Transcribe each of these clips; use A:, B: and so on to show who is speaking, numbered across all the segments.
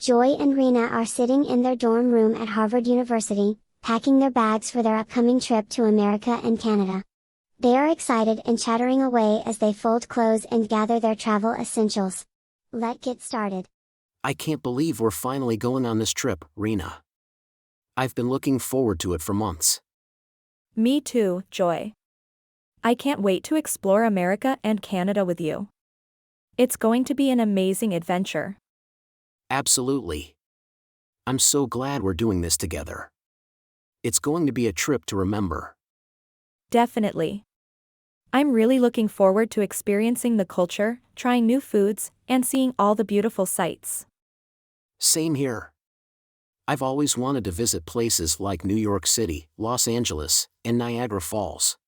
A: Joy and Rina are sitting in their dorm room at Harvard University, packing their bags for their upcoming trip to America and Canada. They are excited and chattering away as they fold clothes and gather their travel essentials. Let's get started.
B: I can't believe we're finally going on this trip, Rina. I've been looking forward to it for months.
C: Me too, Joy. I can't wait to explore America and Canada with you. It's going to be an amazing adventure.
B: Absolutely. I'm so glad we're doing this together. It's going to be a trip to remember.
C: Definitely. I'm really looking forward to experiencing the culture, trying new foods, and seeing all the beautiful sights.
B: Same here. I've always wanted to visit places like New York City, Los Angeles, and Niagara Falls.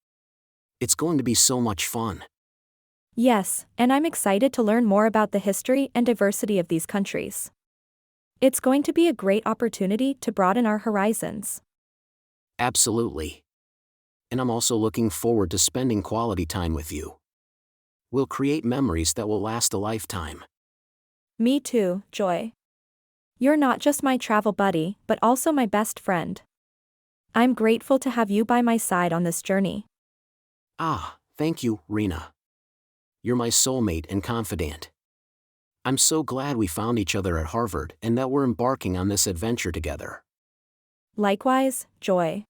B: It's going to be so much fun.
C: Yes, and I'm excited to learn more about the history and diversity of these countries. It's going to be a great opportunity to broaden our horizons.
B: Absolutely. And I'm also looking forward to spending quality time with you. We'll create memories that will last a lifetime.
C: Me too, Joy. You're not just my travel buddy, but also my best friend. I'm grateful to have you by my side on this journey.
B: Thank you, Rina. You're my soulmate and confidant. I'm so glad we found each other at Harvard and that we're embarking on this adventure together.
C: Likewise, Joy.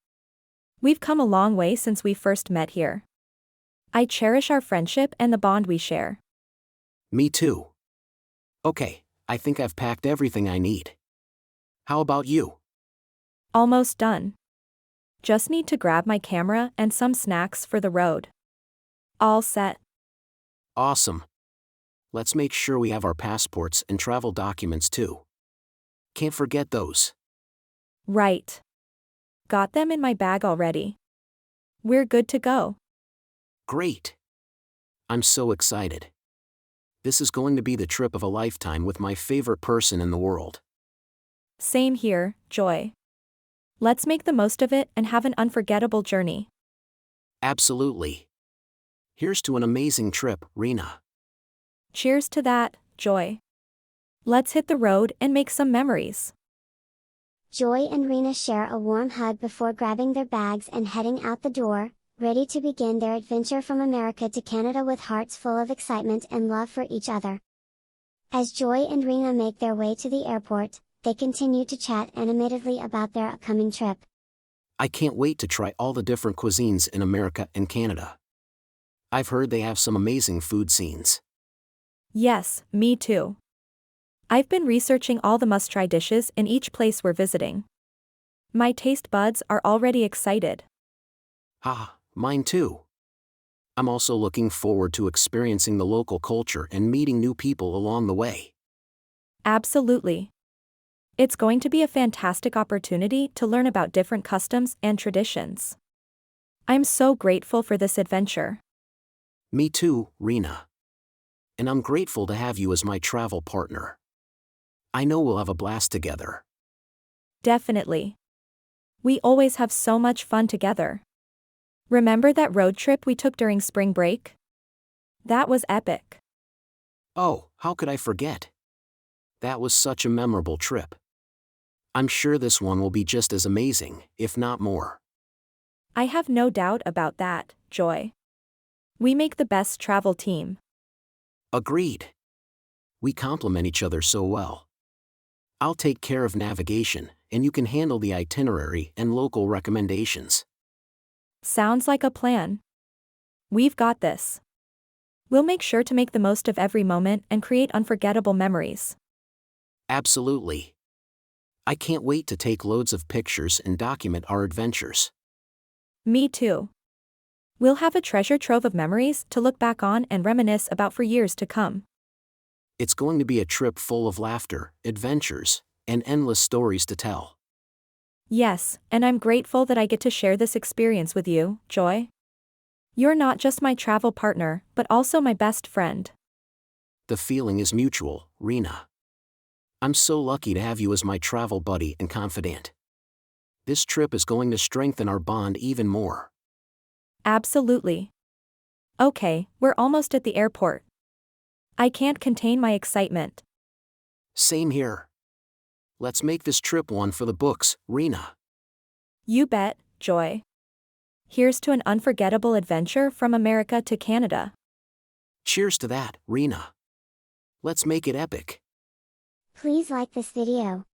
C: We've come a long way since we first met here. I cherish our friendship and the bond we share.
B: Me too. Okay, I think I've packed everything I need. How about you?
C: Almost done. Just need to grab my camera and some snacks for the road. All set.
B: Awesome. Let's make sure we have our passports and travel documents too. Can't forget those.
C: Right. Got them in my bag already. We're good to go.
B: Great. I'm so excited. This is going to be the trip of a lifetime with my favorite person in the world.
C: Same here, Joy. Let's make the most of it and have an unforgettable journey.
B: Absolutely. Here's to an amazing trip, Rina.
C: Cheers to that, Joy. Let's hit the road and make some memories.
A: Joy and Rina share a warm hug before grabbing their bags and heading out the door, ready to begin their adventure from America to Canada with hearts full of excitement and love for each other. As Joy and Rina make their way to the airport, they continue to chat animatedly about their upcoming trip.
B: I can't wait to try all the different cuisines in America and Canada. I've heard they have some amazing food scenes.
C: Yes, me too. I've been researching all the must-try dishes in each place we're visiting. My taste buds are already excited.
B: Mine too. I'm also looking forward to experiencing the local culture and meeting new people along the way.
C: Absolutely. It's going to be a fantastic opportunity to learn about different customs and traditions. I'm so grateful for this adventure.
B: Me too, Rina. And I'm grateful to have you as my travel partner. I know we'll have a blast together.
C: Definitely. We always have so much fun together. Remember that road trip we took during spring break? That was epic.
B: Oh, how could I forget? That was such a memorable trip. I'm sure this one will be just as amazing, if not more.
C: I have no doubt about that, Joy. We make the best travel team.
B: Agreed. We complement each other so well. I'll take care of navigation, and you can handle the itinerary and local recommendations.
C: Sounds like a plan. We've got this. We'll make sure to make the most of every moment and create unforgettable memories.
B: Absolutely. I can't wait to take loads of pictures and document our adventures.
C: Me too. We'll have a treasure trove of memories to look back on and reminisce about for years to come.
B: It's going to be a trip full of laughter, adventures, and endless stories to tell.
C: Yes, and I'm grateful that I get to share this experience with you, Joy. You're not just my travel partner, but also my best friend.
B: The feeling is mutual, Rina. I'm so lucky to have you as my travel buddy and confidant. This trip is going to strengthen our bond even more.
C: Absolutely. Okay, we're almost at the airport. I can't contain my excitement.
B: Same here. Let's make this trip one for the books, Rina.
C: You bet, Joy. Here's to an unforgettable adventure from America to Canada.
B: Cheers to that, Rina. Let's make it epic.
A: Please like this video,